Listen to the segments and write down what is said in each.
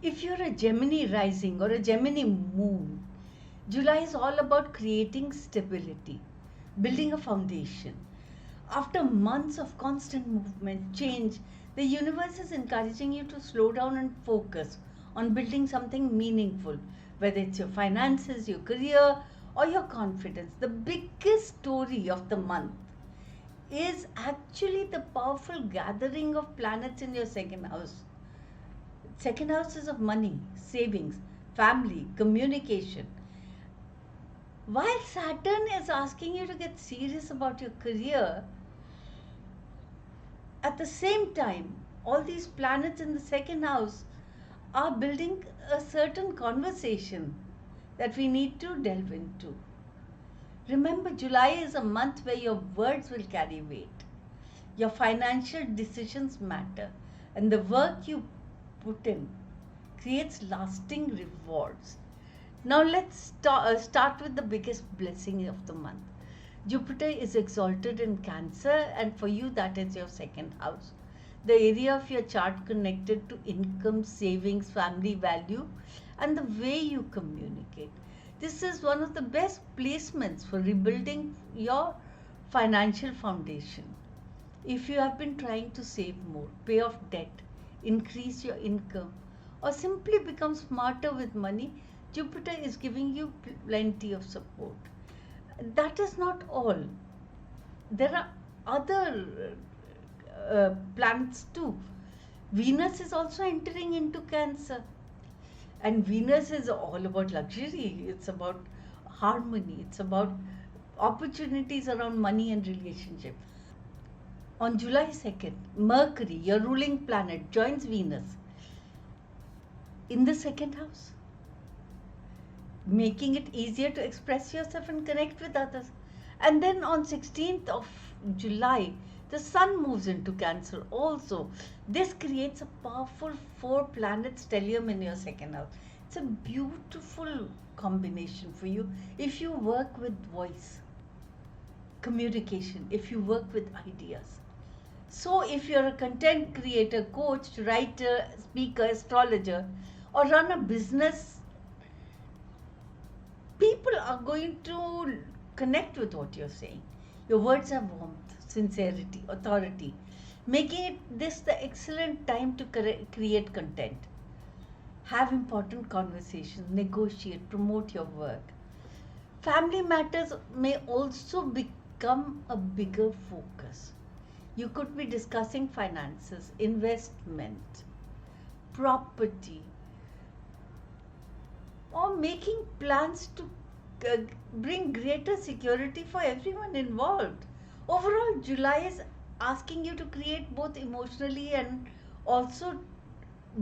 If you're a Gemini rising or a Gemini moon, July is all about creating stability, building a foundation. After months of constant movement, change, the universe is encouraging you to slow down and focus on building something meaningful, whether it's your finances, your career, or your confidence. The biggest story of the month is actually the powerful gathering of planets in your second house. Second house is of money, savings, family, communication. While Saturn is asking you to get serious about your career, at the same time, all these planets in the second house are building a certain conversation that we need to delve into. Remember, July is a month where your words will carry weight. Your financial decisions matter, and the work you put in creates lasting rewards. Now let's start with the biggest blessing of the month. Jupiter is exalted in Cancer, and for you that is your second house. The area of your chart connected to income, savings, family value, and the way you communicate. This is one of the best placements for rebuilding your financial foundation. If you have been trying to save more, pay off debt, increase your income, or simply become smarter with money, Jupiter is giving you plenty of support. That is not all. There are other planets too. Venus is also entering into Cancer. And Venus is all about luxury. It's about harmony. It's about opportunities around money and relationship. On July 2nd, Mercury, your ruling planet, joins Venus in the second house, making it easier to express yourself and connect with others. And then on 16th of July, the Sun moves into Cancer also. This creates a powerful 4-planet stellium in your second house. It's a beautiful combination for you if you work with voice, communication, if you work with ideas. So if you're a content creator, coach, writer, speaker, astrologer, or run a business, people are going to connect with what you're saying. Your words have warmth, sincerity, authority, making it this the excellent time to create content. Have important conversations, negotiate, promote your work. Family matters may also become a bigger focus. You could be discussing finances, investment, property, or making plans to bring greater security for everyone involved. Overall, July is asking you to create both emotionally and also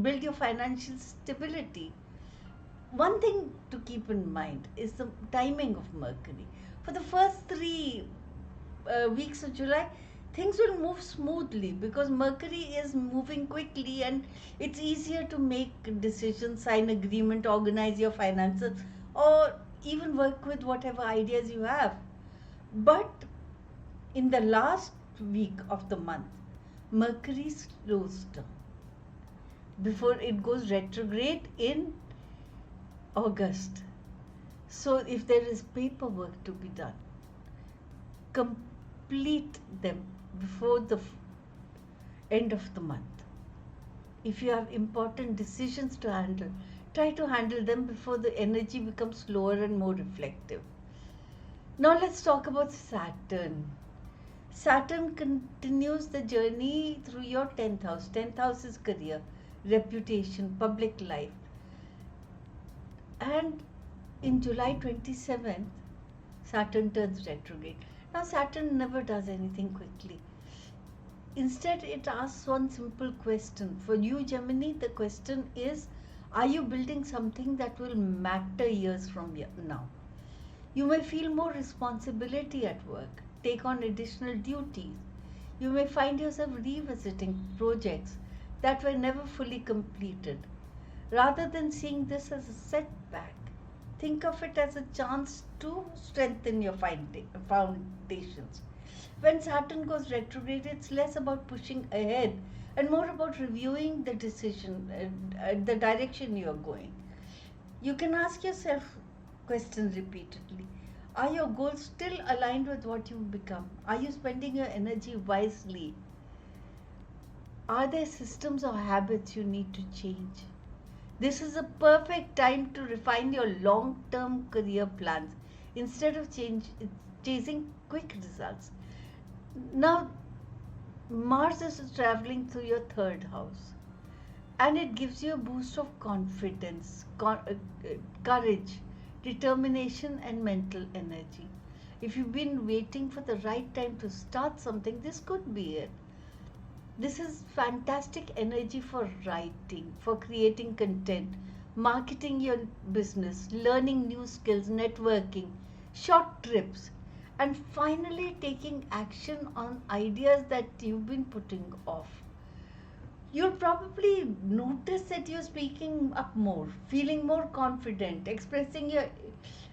build your financial stability. One thing to keep in mind is the timing of Mercury. For the first 3 weeks of July, things will move smoothly because Mercury is moving quickly and it's easier to make decisions, sign agreement, organize your finances, or even work with whatever ideas you have. But in the last week of the month, Mercury slows down before it goes retrograde in August. So if there is paperwork to be done, complete them before the end of the month. If you have important decisions to handle, try to handle them before the energy becomes slower and more reflective. Now let's talk about Saturn. Saturn continues the journey through your 10th house. 10th house is career, reputation, public life. And in July 27th, Saturn turns retrograde. Now Saturn never does anything quickly. Instead, it asks one simple question. For you, Gemini, the question is, are you building something that will matter years from now? You may feel more responsibility at work, take on additional duties. You may find yourself revisiting projects that were never fully completed. Rather than seeing this as a setback, think of it as a chance to strengthen your foundations. When Saturn goes retrograde, it's less about pushing ahead and more about reviewing the decision, the direction you are going. You can ask yourself questions repeatedly. Are your goals still aligned with what you've become? Are you spending your energy wisely? Are there systems or habits you need to change? This is a perfect time to refine your long term career plans instead of chasing quick results. Now, Mars is traveling through your third house, and it gives you a boost of confidence, courage, determination, and mental energy. If you've been waiting for the right time to start something, this could be it. This is fantastic energy for writing, for creating content, marketing your business, learning new skills, networking, short trips, and finally taking action on ideas that you've been putting off. You'll probably notice that you're speaking up more, feeling more confident, expressing your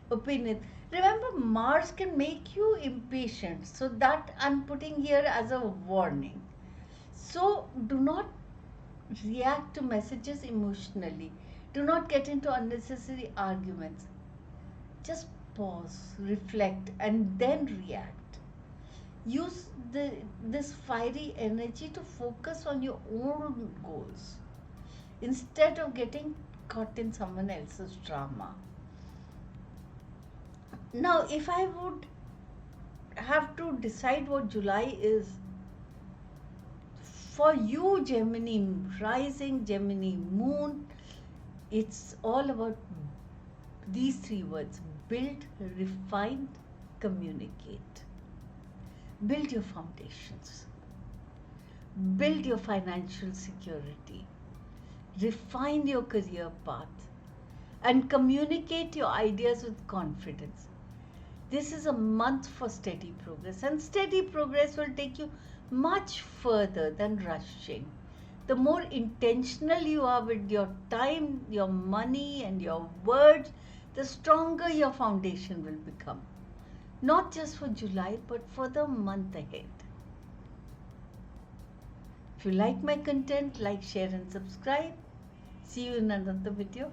opinion. Remember, Mars can make you impatient, so that I'm putting here as a warning. So do not react to messages emotionally. Do not get into unnecessary arguments. Just pause, reflect, and then react. Use this fiery energy to focus on your own goals instead of getting caught in someone else's drama. Now, if I would have to decide what July is for you, Gemini rising, Gemini moon, it's all about these three words: build, refine, communicate. Build your foundations, build your financial security, refine your career path, and communicate your ideas with confidence. This is a month for steady progress, and steady progress will take you much further than rushing. The more intentional you are with your time, your money, and your words, the stronger your foundation will become. Not just for July, but for the month ahead. If you like my content, like, share, and subscribe. See you in another video.